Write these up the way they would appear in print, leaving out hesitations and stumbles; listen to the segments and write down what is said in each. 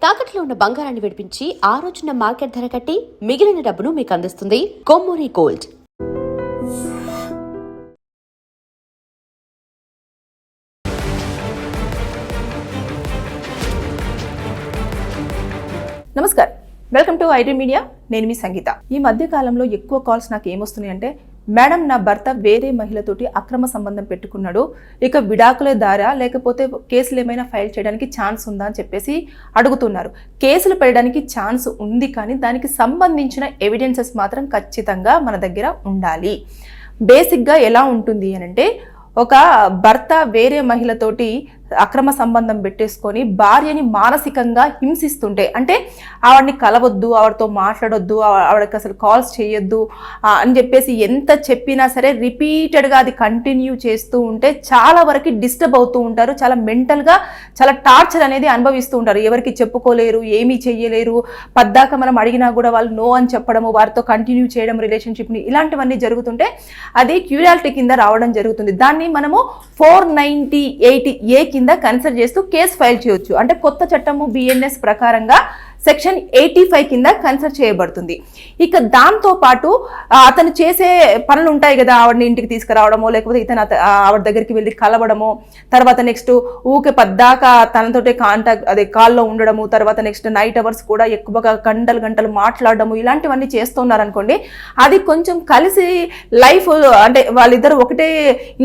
తాకట్లో ఉన్న బంగారాన్ని విడిపించి ఆ రోజున మార్కెట్ ధర కట్టి మిగిలిన డబ్బును మీకు అందిస్తుంది కొమ్మూరి గోల్డ్. నమస్కారం, వెల్కమ్ టు ఐటీ మీడియా. నేను మీ సంగీత. ఈ మధ్య కాలంలో ఎక్కువ కాల్స్ నాకు ఏమొస్తున్నాయి అంటే, మేడం నా భర్త వేరే మహిళతోటి అక్రమ సంబంధం పెట్టుకున్నాడు, ఇక విడాకుల ద్వారా లేకపోతే కేసులు ఏమైనా ఫైల్ చేయడానికి ఛాన్స్ ఉందా అని చెప్పేసి అడుగుతున్నారు. కేసులు పెట్టడానికి ఛాన్స్ ఉంది, కానీ దానికి సంబంధించిన ఎవిడెన్సెస్ మాత్రం ఖచ్చితంగా మన దగ్గర ఉండాలి. బేసిక్గా ఎలా ఉంటుంది అని అంటే, ఒక భర్త వేరే మహిళతోటి అక్రమ సంబంధం పెట్టేసుకొని భార్యని మానసికంగా హింసిస్తుంటే, అంటే ఆవిడని కలవద్దు, ఆవిడతో మాట్లాడొద్దు, ఆవిడకి అసలు కాల్స్ చేయొద్దు అని చెప్పేసి ఎంత చెప్పినా సరే రిపీటెడ్గా అది కంటిన్యూ చేస్తూ ఉంటే చాలా వరకు డిస్టర్బ్ అవుతూ ఉంటారు. చాలా మెంటల్గా చాలా టార్చర్ అనేది అనుభవిస్తూ ఉంటారు. ఎవరికి చెప్పుకోలేరు, ఏమీ చెయ్యలేరు. పద్దాక మనం అడిగినా కూడా వాళ్ళు నో అని చెప్పడము, వారితో కంటిన్యూ చేయడం రిలేషన్షిప్ని, ఇలాంటివన్నీ జరుగుతుంటే అది క్యూరియాలిటీ కింద రావడం జరుగుతుంది. దాన్ని మనము 498A కింద కన్సిడర్ చేస్తూ కేసు ఫైల్ చేయొచ్చు. అంటే కొత్త చట్టము BNS ప్రకారంగా సెక్షన్ 85 కింద కన్సిడర్ చేయబడుతుంది. ఇక దాంతో పాటు అతను చేసే పనులు ఉంటాయి కదా, ఆవిడని ఇంటికి తీసుకురావడమో లేకపోతే ఇతను ఆవిడ దగ్గరికి వెళ్ళి కలవడము, తర్వాత నెక్స్ట్ ఊకే పద్దాకా తనతోటే కాల్లో ఉండడము, తర్వాత నెక్స్ట్ నైట్ అవర్స్ కూడా ఎక్కువగా గంటలు మాట్లాడడము, ఇలాంటివన్నీ చేస్తున్నారనుకోండి, అది కొంచెం కలిసి లైఫ్ అంటే వాళ్ళిద్దరు ఒకటే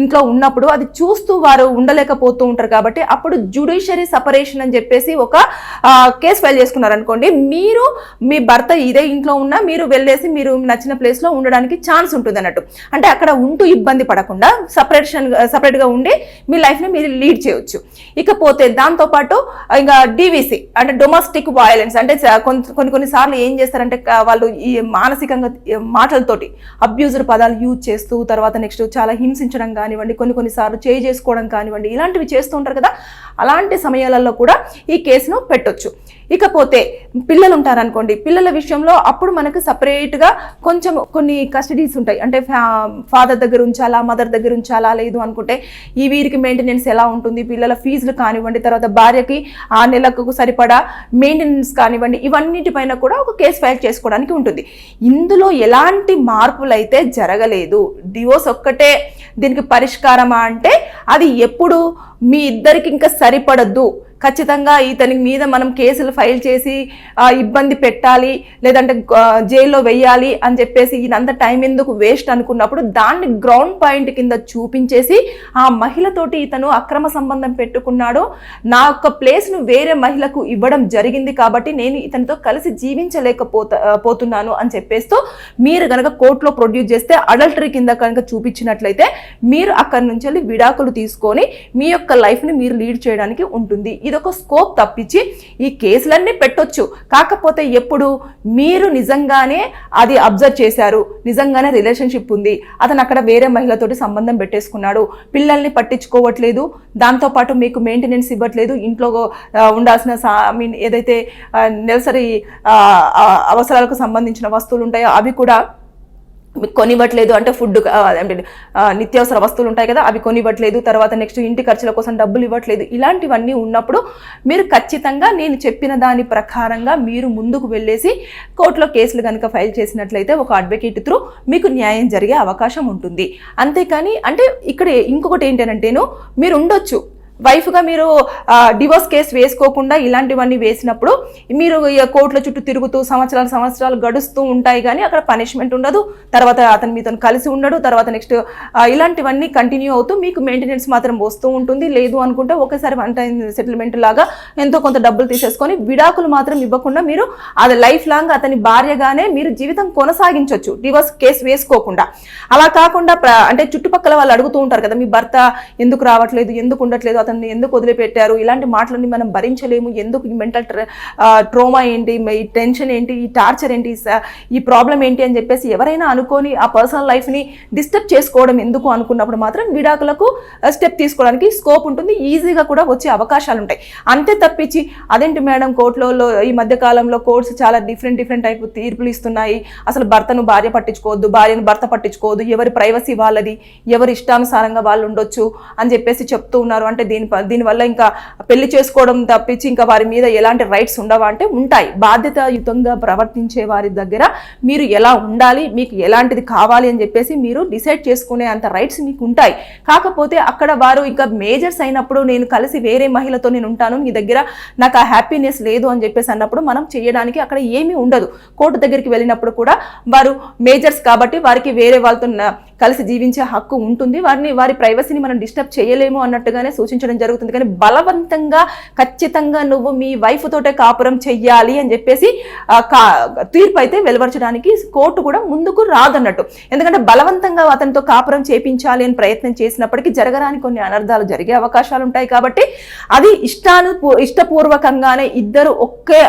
ఇంట్లో ఉన్నప్పుడు అది చూస్తూ వారు ఉండలేకపోతూ ఉంటారు. కాబట్టి అప్పుడు జ్యుడిషియరీ సపరేషన్ అని చెప్పేసి ఒక కేసు ఫైల్ చేసుకున్నారు అనుకోండి, మీరు మీ భర్త ఇదే ఇంట్లో ఉన్నా మీరు వెళ్ళేసి మీరు నచ్చిన ప్లేస్లో ఉండడానికి ఛాన్స్ ఉంటుంది అన్నట్టు. అంటే అక్కడ ఉంటూ ఇబ్బంది పడకుండా సపరేట్గా ఉండి మీ లైఫ్ని మీరు లీడ్ చేయొచ్చు. ఇకపోతే దాంతోపాటు ఇంకా DVC అంటే డొమెస్టిక్ వయలెన్స్, అంటే కొన్నిసార్లు ఏం చేస్తారంటే వాళ్ళు ఈ మానసికంగా మాటలతోటి అబ్యూజర్ పదాలు యూజ్ చేస్తూ, తర్వాత నెక్స్ట్ చాలా హింసించడం కానివ్వండి, కొన్నిసార్లు చేసుకోవడం కానివ్వండి, ఇలాంటివి చేస్తూ ఉంటారు కదా. అలాంటి సమయాలలో కూడా ఈ కేసును పెట్టొచ్చు. ఇకపోతే పిల్లలు ఉంటారనుకోండి, పిల్లల విషయంలో అప్పుడు మనకు సపరేట్గా కొంచెం కొన్ని కస్టడీస్ ఉంటాయి. అంటే ఫాదర్ దగ్గర ఉంచాలా, మదర్ దగ్గర ఉంచాలా, లేదు అనుకుంటే ఈ వీరికి మెయింటెనెన్స్ ఎలా ఉంటుంది, పిల్లల ఫీజులు కానివ్వండి, తర్వాత భార్యకి ఆ నెలకు సరిపడా మెయింటెనెన్స్ కానివ్వండి, ఇవన్నిటిపైన కూడా ఒక కేసు ఫైల్ చేసుకోవడానికి ఉంటుంది. ఇందులో ఎలాంటి మార్పులు అయితే జరగలేదు. డివోర్స్ ఒక్కటే దీనికి పరిష్కారమా అంటే, అది ఎప్పుడు మీ ఇద్దరికి ఇంకా సరిపడద్దు, ఖచ్చితంగా ఇతని మీద మనం కేసులు ఫైల్ చేసి ఇబ్బంది పెట్టాలి, లేదంటే జైల్లో వెయ్యాలి అని చెప్పేసి ఇదంతా టైం ఎందుకు వేస్ట్ అనుకున్నప్పుడు దాన్ని గ్రౌండ్ పాయింట్ కింద చూపించేసి, ఆ మహిళతోటి ఇతను అక్రమ సంబంధం పెట్టుకున్నాడు, నా యొక్క ప్లేస్ను వేరే మహిళకు ఇవ్వడం జరిగింది, కాబట్టి నేను ఇతనితో కలిసి జీవించలేకపోతున్నాను అని చెప్పేస్తూ మీరు కనుక కోర్టులో ప్రొడ్యూస్ చేస్తే, అడల్టరీ కింద కనుక చూపించినట్లయితే మీరు అక్కడి నుంచి వెళ్ళి విడాకులు తీసుకొని మీ యొక్క లైఫ్ని మీరు లీడ్ చేయడానికి ఉంటుంది. ఇదొక స్కోప్ తప్పించి ఈ కేసులన్నీ పెట్టొచ్చు. కాకపోతే ఎప్పుడు మీరు నిజంగానే అది అబ్జర్వ్ చేశారు, నిజంగానే రిలేషన్షిప్ ఉంది, అతను అక్కడ వేరే మహిళతోటి సంబంధం పెట్టేసుకున్నాడు, పిల్లల్ని పట్టించుకోవట్లేదు, దాంతోపాటు మీకు మెయింటెనెన్స్ ఇవ్వట్లేదు, ఇంట్లో ఉండాల్సిన ఏదైతే నెలసరి అవసరాలకు సంబంధించిన వస్తువులు ఉంటాయో అవి కూడా మీకు కొనివ్వట్లేదు, అంటే ఫుడ్ అంటే నిత్యావసర వస్తువులు ఉంటాయి కదా, అవి కొనివ్వట్లేదు, తర్వాత నెక్స్ట్ ఇంటి ఖర్చుల కోసం డబ్బులు ఇవ్వట్లేదు, ఇలాంటివన్నీ ఉన్నప్పుడు మీరు ఖచ్చితంగా నేను చెప్పిన దాని ప్రకారంగా మీరు ముందుకు వెళ్ళేసి కోర్టులో కేసులు కనుక ఫైల్ చేసినట్లయితే ఒక అడ్వకేట్ త్రూ మీకు న్యాయం జరిగే అవకాశం ఉంటుంది. అంతేకాని అంటే ఇక్కడ ఇంకొకటి ఏంటంటేను, మీరు ఉండొచ్చు వైఫ్గా మీరు డివోర్స్ కేసు వేసుకోకుండా ఇలాంటివన్నీ వేసినప్పుడు మీరు కోర్టుల చుట్టూ తిరుగుతూ సంవత్సరాలు గడుస్తూ ఉంటాయి, కానీ అక్కడ పనిష్మెంట్ ఉండదు, తర్వాత అతను మీతో కలిసి ఉండడు, తర్వాత నెక్స్ట్ ఇలాంటివన్నీ కంటిన్యూ అవుతూ మీకు మెయింటెనెన్స్ మాత్రం వస్తూ ఉంటుంది. లేదు అనుకుంటే ఒకేసారి వన్ టైం సెటిల్మెంట్ లాగా ఎంతో కొంత డబ్బులు తీసేసుకొని విడాకులు మాత్రం ఇవ్వకుండా మీరు అది లైఫ్ లాంగ్ అతని భార్యగానే మీరు జీవితం కొనసాగించవచ్చు డివోర్స్ కేసు వేసుకోకుండా. అలా కాకుండా అంటే చుట్టుపక్కల వాళ్ళు అడుగుతూ ఉంటారు కదా, మీ భర్త ఎందుకు రావట్లేదు, ఎందుకు ఉండట్లేదు, అతన్ని ఎందుకు వదిలిపెట్టారు, ఇలాంటి మాటలన్నీ మనం భరించలేము, ఎందుకు ఈ మెంటల్ ట్రోమా ఏంటి, ఈ టెన్షన్ ఏంటి, ఈ టార్చర్ ఏంటి, ఈ ప్రాబ్లం ఏంటి అని చెప్పేసి ఎవరైనా అనుకొని ఆ పర్సనల్ లైఫ్ని డిస్టర్బ్ చేసుకోవడం ఎందుకు అనుకున్నప్పుడు మాత్రం విడాకులకు స్టెప్ తీసుకోవడానికి స్కోప్ ఉంటుంది, ఈజీగా కూడా వచ్చే అవకాశాలు ఉంటాయి. అంతే తప్పించి అదేంటి మేడం కోర్టులలో ఈ మధ్య కాలంలో కోర్ట్స్ చాలా డిఫరెంట్ టైప్ తీర్పులు ఇస్తున్నాయి, అసలు భర్తను భార్య పట్టించుకోవద్దు, భార్యను భర్త పట్టించుకోవద్దు, ఎవరి ప్రైవసీ వాళ్ళది, ఎవరి ఇష్టానుసారంగా వాళ్ళు ఉండొచ్చు అని చెప్పేసి చెప్తూ ఉన్నారు, అంటే దీనివల్ల ఇంకా పెళ్లి చేసుకోవడం తప్పించి ఇంకా వారి మీద ఎలాంటి రైట్స్ ఉండవా అంటే ఉంటాయి. బాధ్యతాయుతంగా ప్రవర్తించే వారి దగ్గర మీరు ఎలా ఉండాలి, మీకు ఎలాంటిది కావాలి అని చెప్పేసి మీరు డిసైడ్ చేసుకునే అంత రైట్స్ మీకు ఉంటాయి. కాకపోతే అక్కడ వారు ఇంకా మేజర్స్ అయినప్పుడు నేను కలిసి వేరే మహిళతో నేను ఉంటాను, నీ దగ్గర నాకు ఆ హ్యాపీనెస్ లేదు అని చెప్పేసి అన్నప్పుడు మనం చేయడానికి అక్కడ ఏమీ ఉండదు. కోర్టు దగ్గరికి వెళ్ళినప్పుడు కూడా వారు మేజర్స్ కాబట్టి వారికి వేరే వాళ్ళతో కలిసి జీవించే హక్కు ఉంటుంది, వారి ప్రైవసీని మనం డిస్టర్బ్ చేయలేము అన్నట్టుగానే సూచించడం జరుగుతుంది. కానీ బలవంతంగా ఖచ్చితంగా నువ్వు మీ వైఫ్ తోటే కాపురం చెయ్యాలి అని చెప్పేసి తీర్పు అయితే వెలువరచడానికి కోర్టు కూడా ముందుకు రాదన్నట్టు. ఎందుకంటే బలవంతంగా అతనితో కాపురం చేపించాలి అని ప్రయత్నం చేసినప్పటికీ జరగరాని కొన్ని అనర్థాలు జరిగే అవకాశాలు ఉంటాయి. కాబట్టి అది ఇష్టపూర్వకంగానే ఇద్దరు ఒకే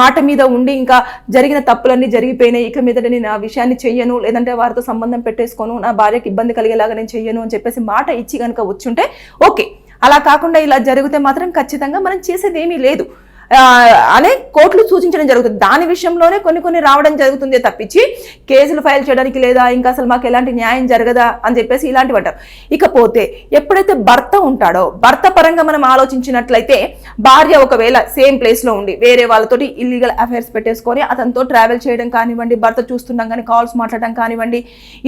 మాట మీద ఉండి ఇంకా జరిగిన తప్పులన్నీ జరిగిపోయినాయి, ఇక మీద నేను ఆ విషయాన్ని చెయ్యను, లేదంటే వారితో సంబంధం పెట్టేసుకోను, నా భార్యకి ఇబ్బంది కలిగేలాగా నేను చెయ్యను అని చెప్పేసి మాట ఇచ్చి కనుక వచ్చుంటే ఓకే. అలా కాకుండా ఇలా జరిగితే మాత్రం ఖచ్చితంగా మనం చేసేది ఏమీ లేదు అనే కోర్టులు సూచించడం జరుగుతుంది. దాని విషయంలోనే కొన్ని రావడం జరుగుతుంది తప్పించి కేసులు ఫైల్ చేయడానికి లేదా ఇంకా అసలు మాకు ఎలాంటి న్యాయం జరగదా అని చెప్పేసి ఇలాంటివి అంటారు. ఇకపోతే ఎప్పుడైతే భర్త ఉంటాడో, భర్త పరంగా మనం ఆలోచించినట్లయితే భార్య ఒకవేళ సేమ్ ప్లేస్లో ఉండి వేరే వాళ్ళతోటి ఇల్లీగల్ అఫైర్స్ పెట్టేసుకొని అతనితో ట్రావెల్ చేయడం కానివ్వండి, భర్త చూస్తున్నాం కానీ కాల్స్ మాట్లాడడం కానివ్వండి,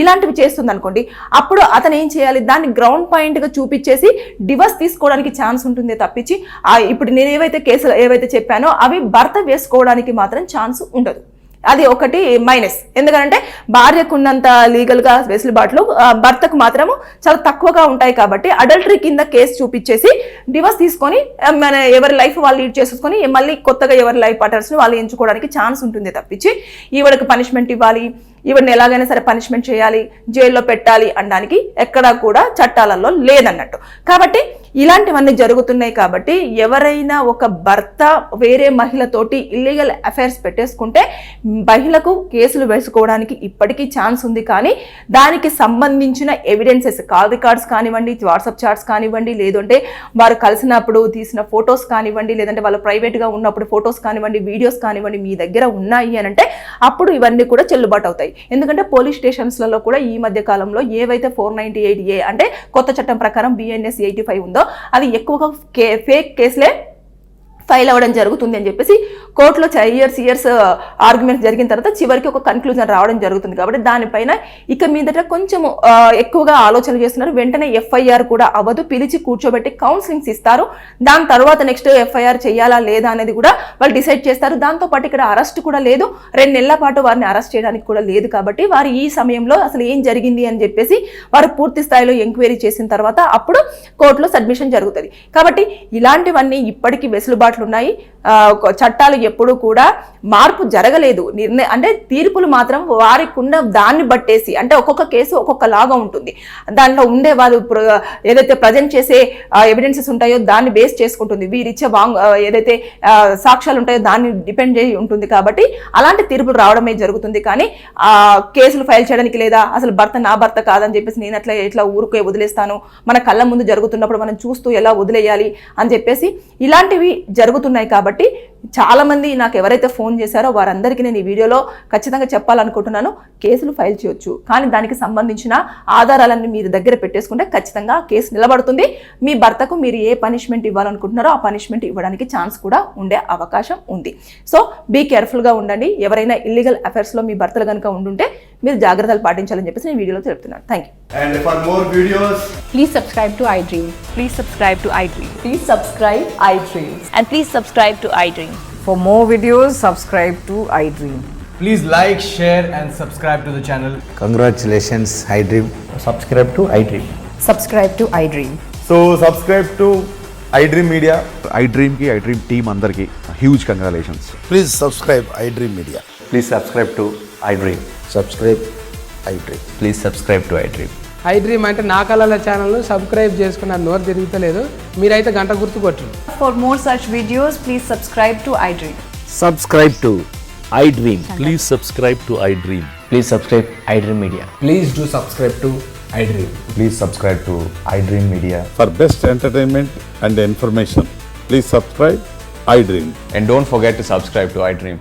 ఇలాంటివి చేస్తుంది అనుకోండి, అప్పుడు అతను ఏం చేయాలి, దాన్ని గ్రౌండ్ పాయింట్గా చూపించేసి డివర్స్ తీసుకోవడానికి ఛాన్స్ ఉంటుంది తప్పించి ఇప్పుడు నేను ఏవైతే చెప్పానో అవి భర్త వేసుకోవడానికి మాత్రం ఛాన్స్ ఉండదు. అది ఒకటి మైనస్. ఎందుకంటే భార్యకు ఉన్నంత లీగల్గా వెసులుబాట్లు భర్తకు మాత్రము చాలా తక్కువగా ఉంటాయి. కాబట్టి అడల్టరీ కింద కేసు చూపించేసి డివర్స్ తీసుకొని మన ఎవరి లైఫ్ వాళ్ళు లీడ్ చేసుకొని మళ్ళీ కొత్తగా ఎవరి లైఫ్ పార్ట్నర్స్ని వాళ్ళు ఎంచుకోవడానికి ఛాన్స్ ఉంటుంది తప్పించి ఈవిడకి పనిష్మెంట్ ఇవ్వాలి, ఈవిడని ఎలాగైనా సరే పనిష్మెంట్ చేయాలి, జైల్లో పెట్టాలి అనడానికి ఎక్కడా కూడా చట్టాలలో లేదన్నట్టు. కాబట్టి ఇలాంటివన్నీ జరుగుతున్నాయి. కాబట్టి ఎవరైనా ఒక భర్త వేరే మహిళతోటి ఇల్లీగల్ అఫైర్స్ పెట్టేసుకుంటే మహిళకు కేసులు వేసుకోవడానికి ఇప్పటికీ ఛాన్స్ ఉంది. కానీ దానికి సంబంధించిన ఎవిడెన్సెస్, కాల్ రికార్డ్స్ కానివ్వండి, వాట్సాప్ చాట్స్ కానివ్వండి, లేదంటే వారు కలిసినప్పుడు తీసిన ఫొటోస్ కానివ్వండి, లేదంటే వాళ్ళు ప్రైవేట్గా ఉన్నప్పుడు ఫొటోస్ కానివ్వండి, వీడియోస్ కానివ్వండి మీ దగ్గర ఉన్నాయి అని అంటే అప్పుడు ఇవన్నీ కూడా చెల్లుబాటు అవుతాయి. ఎందుకంటే పోలీస్ స్టేషన్స్లలో కూడా ఈ మధ్య కాలంలో ఏవైతే 498A అంటే కొత్త చట్టం ప్రకారం BNS 85 ఉందో అది ఎక్కువగా ఫేక్ కేసులే ఫైల్ అవ్వడం జరుగుతుంది అని చెప్పేసి కోర్టులో ఇయర్స్ ఆర్గ్యుమెంట్స్ జరిగిన తర్వాత చివరికి ఒక కన్క్లూజన్ రావడం జరుగుతుంది. కాబట్టి దానిపైన ఇక మీదట కొంచెం ఎక్కువగా ఆలోచన చేస్తున్నారు. వెంటనే FIR కూడా అవ్వదు, పిలిచి కూర్చోబెట్టి కౌన్సిలింగ్స్ ఇస్తారు. దాని తర్వాత నెక్స్ట్ FIR చేయాలా లేదా అనేది కూడా వాళ్ళు డిసైడ్ చేస్తారు. దాంతోపాటు ఇక్కడ అరెస్ట్ కూడా లేదు, 2 నెలల పాటు వారిని అరెస్ట్ చేయడానికి కూడా లేదు. కాబట్టి వారు ఈ సమయంలో అసలు ఏం జరిగింది అని చెప్పేసి వారు పూర్తి స్థాయిలో ఎంక్వైరీ చేసిన తర్వాత అప్పుడు కోర్టులో సబ్మిషన్ జరుగుతుంది. కాబట్టి ఇలాంటివన్నీ ఇప్పటికీ వెసులుబాట్లు ఉన్నాయి. చట్టాలు ఎప్పుడు కూడా మార్పు జరగలేదు. అంటే తీర్పులు మాత్రం వారికి ఉన్న దాన్ని బట్టేసి, అంటే ఒక్కొక్క కేసు ఒక్కొక్క లాగా ఉంటుంది. దాంట్లో ఉండే వాళ్ళు ఏదైతే ప్రజెంట్ చేసే ఎవిడెన్సెస్ ఉంటాయో దాన్ని బేస్ చేసుకుంటుంది, వీరిచ్చే ఏదైతే సాక్ష్యాలు ఉంటాయో దాన్ని డిపెండ్ చేసి ఉంటుంది. కాబట్టి అలాంటి తీర్పులు రావడమే జరుగుతుంది. కానీ కేసులు ఫైల్ చేయడానికి లేదా అసలు భర్త నా భర్త కాదని చెప్పేసి నేను ఎట్లా ఊరుకే వదిలేస్తాను, మన కళ్ళ ముందు జరుగుతున్నప్పుడు మనం చూస్తూ ఎలా వదిలేయాలి అని చెప్పేసి ఇలాంటివి జరుగుతున్నాయి. కాబట్టి చాలా మంది నాకు ఎవరైతే ఫోన్ చేశారో వారందరికీ నేను ఈ వీడియోలో ఖచ్చితంగా చెప్పాలనుకుంటున్నాను, కేసులు ఫైల్ చేయొచ్చు, కానీ దానికి సంబంధించిన ఆధారాలన్నీ మీరు దగ్గర పెట్టేసుకుంటే ఖచ్చితంగా కేసు నిలబడుతుంది. మీ భర్తకు మీరు ఏ పనిష్మెంట్ ఇవ్వాలనుకుంటున్నారో ఆ పనిష్మెంట్ ఇవ్వడానికి ఛాన్స్ కూడా ఉండే అవకాశం ఉంది. సో బీ కేర్ఫుల్గా ఉండండి. ఎవరైనా ఇల్లీగల్ అఫైర్స్లో మీ భర్తలు కనుక ఉండుంటే మీరు జాగ్రత్తలు పాటించాలని చెప్పేసి నేను వీడియోలో చెప్తున్నాను. Thank you. And for more videos, Please subscribe to iDream. Please subscribe to iDream. Please subscribe iDream. And please subscribe to iDream. For more videos, subscribe to iDream. please like, share and subscribe to the channel. Congratulations, iDream. Subscribe to iDream. Subscribe to iDream. So subscribe to iDream Media. iDream की iDream team अंदर की huge congratulations. Please subscribe iDream Media. Please subscribe to iDream. Subscribe iDream. Please subscribe to iDream. iDream అంటే నా కళల ఛానల్ను subscribe చేసుకున్న నోరు తిరుగుతలేదు, మీరైతే గంట గుర్తు కొట్టండి. For more such videos, please subscribe to iDream. Subscribe to iDream. Please subscribe to iDream. Please subscribe iDream Media. Please do subscribe to iDream. Please subscribe to iDream Media. For best entertainment and information, please subscribe iDream. And don't forget to subscribe to iDream.